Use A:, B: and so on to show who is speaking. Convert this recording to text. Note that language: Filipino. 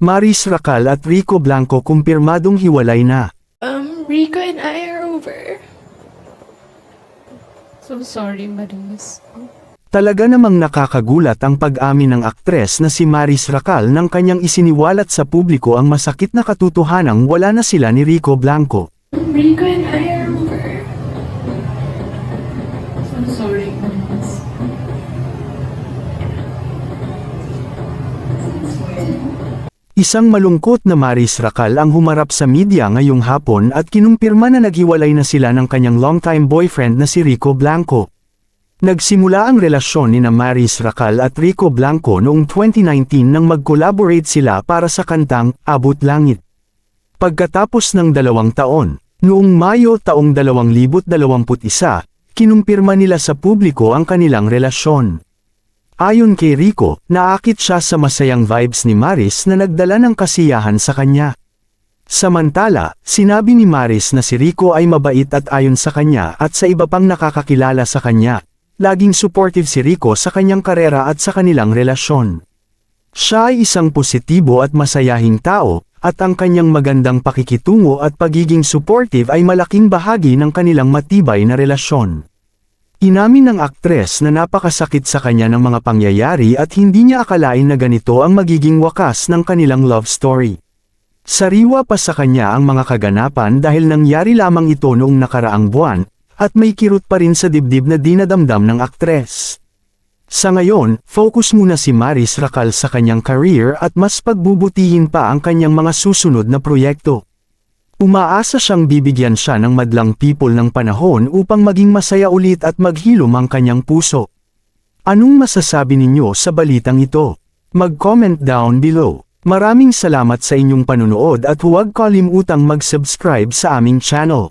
A: Maris Racal at Rico Blanco kumpirmadong hiwalay na.
B: Rico and I are over. So sorry, Maris.
A: Talaga namang nakakagulat ang pag-amin ng aktres na si Maris Racal nang kanyang isiniwalat sa publiko ang masakit na katotohanang wala na sila ni Rico Blanco.
B: Rico and I are over. So sorry, Maris.
A: Isang malungkot na Maris Racal ang humarap sa media ngayong hapon at kinumpirma na naghiwalay na sila ng kanyang longtime boyfriend na si Rico Blanco. Nagsimula ang relasyon ni Maris Racal at Rico Blanco noong 2019 nang mag-collaborate sila para sa kantang Abot Langit. Pagkatapos ng 2 taon, noong Mayo taong 2021, kinumpirma nila sa publiko ang kanilang relasyon. Ayon kay Rico, naakit siya sa masayang vibes ni Maris na nagdala ng kasiyahan sa kanya. Samantala, sinabi ni Maris na si Rico ay mabait at ayon sa kanya at sa iba pang nakakakilala sa kanya. Laging supportive si Rico sa kanyang karera at sa kanilang relasyon. Siya ay isang positibo at masayahing tao, at ang kanyang magandang pakikitungo at pagiging supportive ay malaking bahagi ng kanilang matibay na relasyon. Inamin ng aktres na napakasakit sa kanya ng mga pangyayari at hindi niya akalain na ganito ang magiging wakas ng kanilang love story. Sariwa pa sa kanya ang mga kaganapan dahil nangyari lamang ito noong nakaraang buwan, at may kirot pa rin sa dibdib na dinadamdam ng aktres. Sa ngayon, focus muna si Maris Racal sa kanyang career at mas pagbubutihin pa ang kanyang mga susunod na proyekto. Umaasa siyang bibigyan siya ng madlang people ng panahon upang maging masaya ulit at maghilom ang kanyang puso. Anong masasabi ninyo sa balitang ito? Mag-comment down below. Maraming salamat sa inyong panunood at huwag kalimutang mag-subscribe sa aming channel.